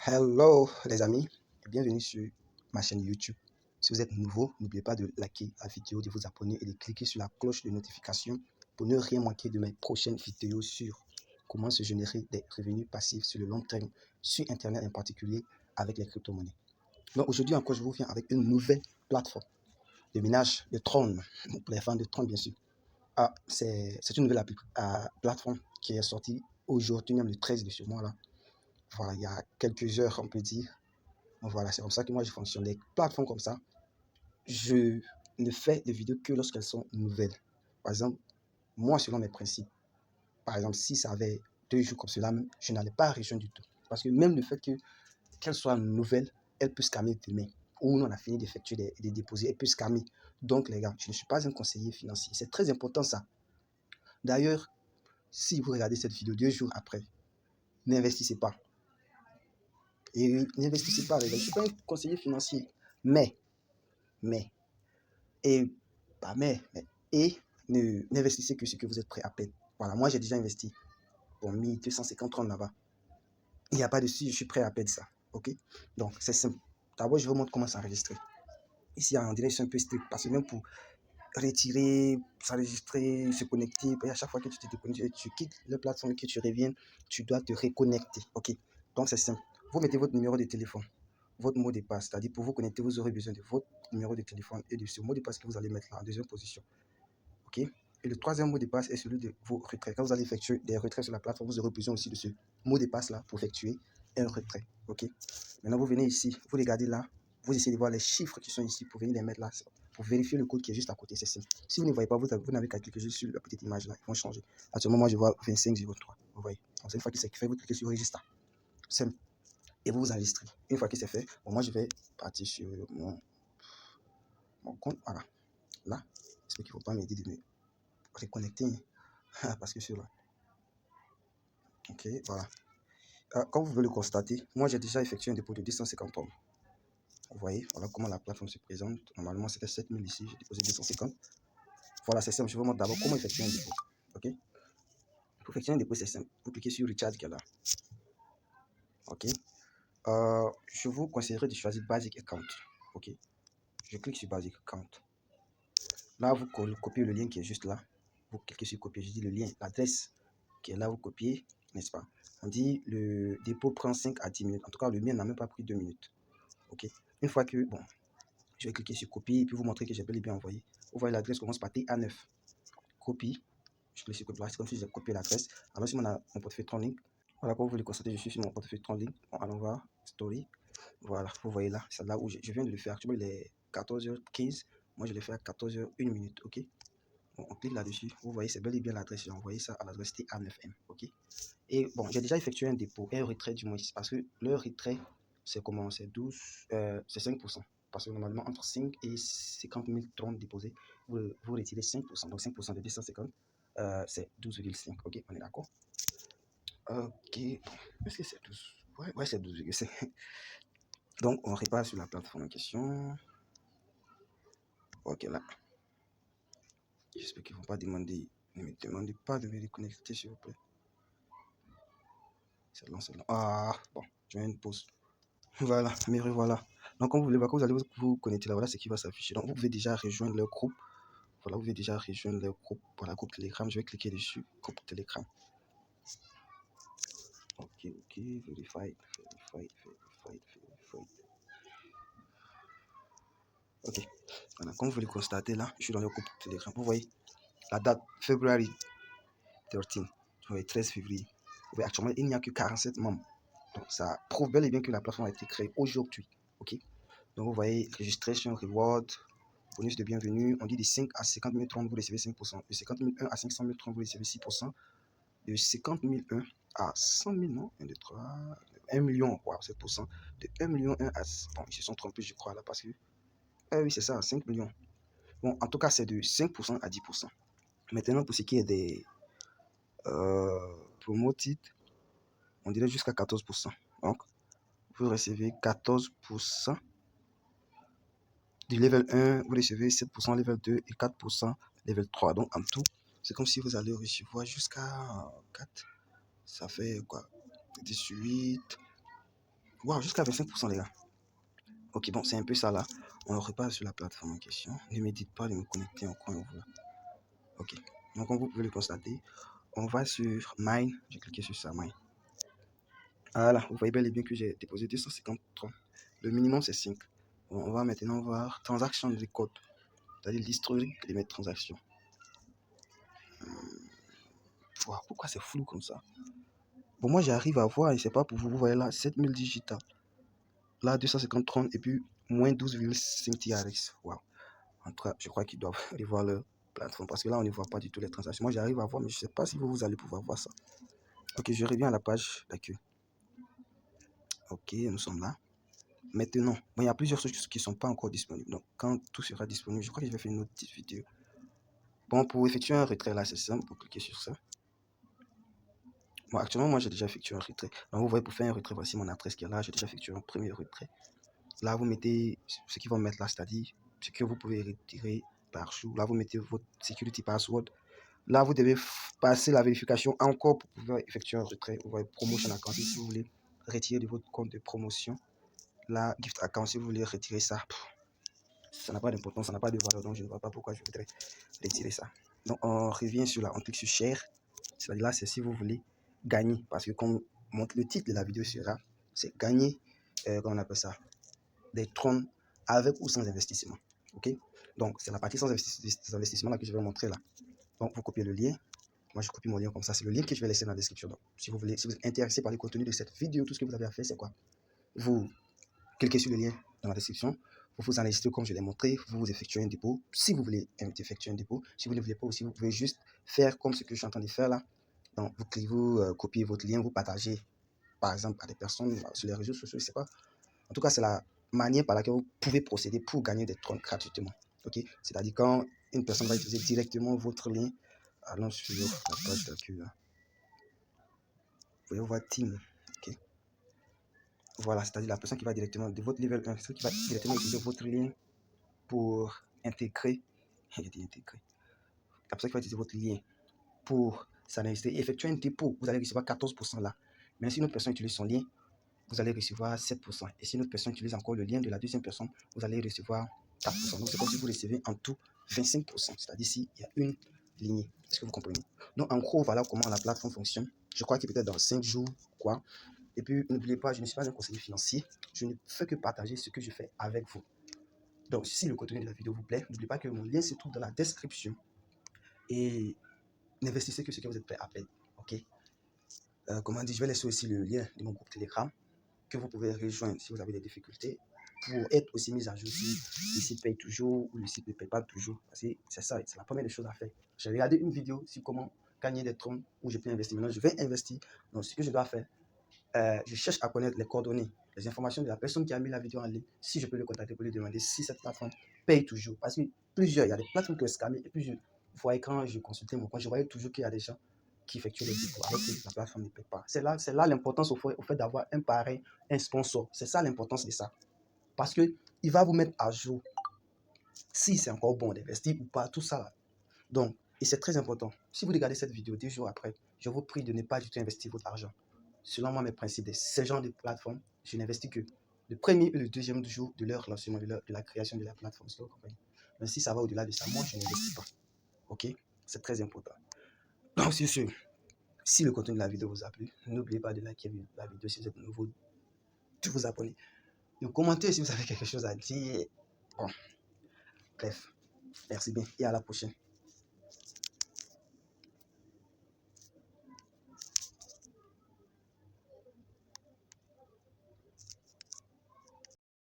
Hello les amis, et bienvenue sur ma chaîne YouTube. Si vous êtes nouveau, n'oubliez pas de liker la vidéo, de vous abonner et de cliquer sur la cloche de notification pour ne rien manquer de mes prochaines vidéos sur comment se générer des revenus passifs sur le long terme, sur Internet en particulier avec les crypto-monnaies. Donc aujourd'hui encore, je vous viens avec une nouvelle plateforme de minage de Tron, pour les fans de Tron bien sûr. C'est une nouvelle plateforme qui est sortie aujourd'hui, même le 13 de ce mois-là. Voilà, il y a quelques heures, on peut dire. Donc voilà, c'est comme ça que moi je fonctionne. Les plateformes comme ça, je ne fais des vidéos que lorsqu'elles sont nouvelles. Par exemple, moi, selon mes principes, par exemple, si ça avait 2 jours comme cela, je n'allais pas rejoindre du tout. Parce que même le fait qu'elle soit nouvelle, elle peut scammer demain. Ou nous, on a fini d'effectuer des dépôts, elle peut scammer. Donc, les gars, je ne suis pas un conseiller financier. C'est très important ça. D'ailleurs, si vous regardez cette vidéo 2 jours après, n'investissez pas. Et n'investissez pas, les gars. Je ne suis pas un conseiller financier. Mais, et n'investissez que ce que vous êtes prêt à payer. Voilà, moi j'ai déjà investi pour 1250 € là-bas. Il n'y a pas de souci, je suis prêt à payer ça. Ok? Donc c'est simple. D'abord, je vous montre comment s'enregistrer. Ici, on dirait que c'est un peu strict parce que même pour retirer, s'enregistrer, se connecter, et à chaque fois que tu te déconnectes, tu quittes la plateforme, que tu reviennes, tu dois te reconnecter. Ok? Donc c'est simple. Vous mettez votre numéro de téléphone, votre mot de passe, c'est-à-dire pour vous connecter, vous aurez besoin de votre numéro de téléphone et de ce mot de passe que vous allez mettre là en deuxième position. Ok? Et le troisième mot de passe est celui de vos retraits. Quand vous allez effectuer des retraits sur la plateforme, vous aurez besoin aussi de ce mot de passe là pour effectuer un retrait. Ok? Maintenant, vous venez ici, vous regardez là, vous essayez de voir les chiffres qui sont ici pour venir les mettre là, pour vérifier le code qui est juste à côté. C'est simple. Si vous ne voyez pas, vous n'avez qu'à cliquer juste sur la petite image là, ils vont changer. Actuellement, moi je vois 2503. Vous voyez? Donc, une fois que c'est fait, vous cliquez sur registre. Simple. Et vous vous enregistrez. Une fois que c'est fait, bon, moi je vais partir sur mon compte. Voilà. Là, j'espère qu'il ne faut pas m'aider de me reconnecter. Parce que c'est là. Ok, voilà. Comme vous pouvez le constater, moi j'ai déjà effectué un dépôt de 250 €. Vous voyez, voilà comment la plateforme se présente. Normalement c'était 7000 ici, j'ai déposé 250. Voilà, c'est simple. Je vous montre d'abord comment effectuer un dépôt. Ok. Pour effectuer un dépôt, c'est simple. Vous cliquez sur Recharge qui est là. Ok. Je vous conseillerais de choisir Basic Account. Ok. Je clique sur Basic Account. Là, vous copiez le lien qui est juste là. Vous cliquez sur copier. Je dis le lien, l'adresse qui est là, vous copiez, n'est-ce pas? On dit le dépôt prend 5 à 10 minutes. En tout cas, le mien n'a même pas pris 2 minutes. Ok. Une fois que, bon, je vais cliquer sur copier et puis vous montrer que j'ai bel et bien envoyé. Vous voyez, l'adresse commence par TA9. Copie. Je clique sur copier. C'est comme si j'ai copié l'adresse. Alors, si on a mon portefeuille Tronlink, voilà, comme vous le constatez, je suis sur mon portefeuille Tronlink. Bon, allons voir. Story. Voilà, vous voyez là. C'est là où je viens de le faire. Actuellement, il est 14h15. Moi, je l'ai fait à 14h01. Ok. Bon, on clique là-dessus. Vous voyez, c'est bel et bien l'adresse. J'ai envoyé ça à l'adresse TA9M. Ok. Et bon, j'ai déjà effectué un dépôt et un retrait du moins. Parce que le retrait, c'est comment? C'est 12, c'est 5%. Parce que normalement, entre 5 et 50 000 troncs déposés, vous retirez 5%. Donc 5% de 250, c'est 12,5. Ok, on est d'accord? Ok, est-ce que c'est 12? Ouais, c'est 12,5. Donc, on repart sur la plateforme en question. Ok, là. J'espère qu'ils ne vont pas demander. Ne me demandez pas de me reconnecter, s'il vous plaît. C'est long, c'est long. Ah, bon, je mets une pause. Voilà, me revoilà. Donc, comme vous voulez voir, quand vous allez vous connecter là, voilà ce qui va s'afficher. Donc, vous pouvez déjà rejoindre leur groupe. Voilà, vous pouvez déjà rejoindre leur groupe. Voilà, groupe Telegram. Je vais cliquer dessus. Groupe Telegram. Ok, verify. Ok, voilà, comme vous le constatez là, je suis dans le groupe Telegram. Vous voyez la date, February 13. Vous voyez, 13 février. Vous voyez, actuellement, il n'y a que 47 membres. Donc, ça prouve bel et bien que la plateforme a été créée aujourd'hui. Ok, donc vous voyez, registration, reward, bonus de bienvenue. On dit de 5 à 50 000 troncs, vous recevez 5%. De 50 001 à 500 000 troncs, vous recevez 6%. De 50 001 à 100 000, non 1, 2, 3, 1 million, wow, 7%. De 1 million 1 à... Bon, ils se sont trompés, je crois, là, parce que... oui, c'est ça, 5 millions. Bon, en tout cas, c'est de 5% à 10%. Maintenant, pour ce qui est des promoted, on dirait jusqu'à 14%. Donc, vous recevez 14%. Du level 1, vous recevez 7% level 2 et 4% level 3. Donc, en tout, c'est comme si vous allez recevoir jusqu'à 4. Ça fait quoi? 18. Waouh, jusqu'à 25%, les gars. Ok, bon, c'est un peu ça là. On repart sur la plateforme en question. Ne me dites pas de me connecter en coin. Voilà. Ok, donc comme vous pouvez le constater, on va sur Mine. J'ai cliqué sur ça, Mine. Voilà, vous voyez bel et bien que j'ai déposé 253. Le minimum, c'est 5. Bon, on va maintenant voir transaction de code, c'est-à-dire l'historique de mes transactions. Wow, pourquoi c'est flou comme ça? Bon, moi, j'arrive à voir, et c'est pas pour vous, vous voyez là, 7000 digital. Là, 253 et puis moins 12,5 TRX. Wow. En tout cas, je crois qu'ils doivent aller voir leur plateforme parce que là, on ne voit pas du tout les transactions. Moi, j'arrive à voir, mais je ne sais pas si vous allez pouvoir voir ça. Ok, je reviens à la page d'accueil. Ok, nous sommes là. Maintenant, bon, il y a plusieurs choses qui ne sont pas encore disponibles. Donc, quand tout sera disponible, je crois que je vais faire une autre petite vidéo. Bon, pour effectuer un retrait, là, c'est simple. Pour cliquer sur ça. Bon, actuellement, moi, j'ai déjà effectué un retrait. Donc, vous voyez, pour faire un retrait, voici mon adresse qui est là. J'ai déjà effectué un premier retrait. Là, vous mettez ce qu'ils vont mettre là, c'est-à-dire ce que vous pouvez retirer par jour. Là, vous mettez votre security password. Là, vous devez passer la vérification encore pour pouvoir effectuer un retrait. Vous voyez, promotion account, si vous voulez retirer de votre compte de promotion. Là, gift account, si vous voulez retirer ça, ça n'a pas d'importance, ça n'a pas de valeur, donc je ne vois pas pourquoi je voudrais retirer ça. Donc, on revient sur là, on clique sur share. C'est-à-dire là, c'est si vous voulez gagner, parce que comme montre le titre de la vidéo sera, c'est gagner, comment on appelle ça, des trônes avec ou sans investissement. Ok, donc c'est la partie sans investissement là que je vais montrer là. Donc vous copiez le lien. Moi je copie mon lien comme ça. C'est le lien que je vais laisser dans la description. Donc si vous êtes intéressé par le contenu de cette vidéo, tout ce que vous avez à faire, c'est quoi? Vous cliquez sur le lien dans la description. Vous vous enregistrez comme je l'ai montré. Vous effectuez un dépôt. Si vous voulez effectuer un dépôt, si vous ne voulez pas aussi, vous pouvez juste faire comme ce que je suis en train de faire là. Donc vous copiez votre lien, vous partagez par exemple à des personnes sur les réseaux sociaux, je sais pas. En tout cas, c'est la manière par laquelle vous pouvez procéder pour gagner des trônes gratuitement. Ok, c'est-à-dire quand une personne va utiliser directement votre lien, allons sur la page d'accueil. Vous voyez, voir Team. Ok, voilà, c'est-à-dire la personne qui va directement de votre level 1, qui va directement utiliser votre lien pour intégrer. La personne qui va utiliser votre lien pour s'enregistrer et effectuer un dépôt, vous allez recevoir 14% là. Mais si une autre personne utilise son lien, vous allez recevoir 7%. Et si une autre personne utilise encore le lien de la deuxième personne, vous allez recevoir 4%. Donc, c'est comme si vous recevez en tout 25%. C'est-à-dire s'il y a une lignée. Est-ce que vous comprenez? Donc, en gros, voilà comment la plateforme fonctionne. Je crois que peut-être dans 5 jours, quoi. Et puis, n'oubliez pas, je ne suis pas un conseiller financier. Je ne fais que partager ce que je fais avec vous. Donc, si le contenu de la vidéo vous plaît, n'oubliez pas que mon lien se trouve dans la description. Et n'investissez que ce que vous êtes prêt à payer. OK? Comment dire, je vais laisser aussi le lien de mon groupe Telegram que vous pouvez rejoindre si vous avez des difficultés pour être aussi mis à jour si le site paye toujours ou le site ne paye pas toujours. Parce que c'est ça, c'est la première des choses à faire. J'ai regardé une vidéo sur comment gagner des trônes où je peux investir. Maintenant, je vais investir. Donc, ce que je dois faire, je cherche à connaître les coordonnées, les informations de la personne qui a mis la vidéo en ligne, si je peux le contacter pour lui demander si cette plateforme paye toujours. Parce que il y a des plateformes qui ont scammé. Et puis, vous voyez, quand je consultais mon compte, je voyais toujours qu'il y a des gens qui effectuent les dépôts alors que la plateforme ne paye pas. C'est là l'importance au fait d'avoir un pareil, un sponsor. C'est ça l'importance de ça. Parce qu'il va vous mettre à jour si c'est encore bon d'investir ou pas, tout ça là. Donc, et c'est très important. Si vous regardez cette vidéo 2 jours après, je vous prie de ne pas du tout investir votre argent. Selon moi, mes principes de ce genre de plateforme, je n'investis que le premier et le deuxième jour de leur lancement, de la création de la plateforme. Mais si ça va au-delà de ça, moi, je n'investis pas. Ok? C'est très important. Donc, sur ce, si le contenu de la vidéo vous a plu, n'oubliez pas de liker la vidéo si vous êtes nouveau, de vous abonner, de commenter si vous avez quelque chose à dire. Bon, bref, merci bien et à la prochaine.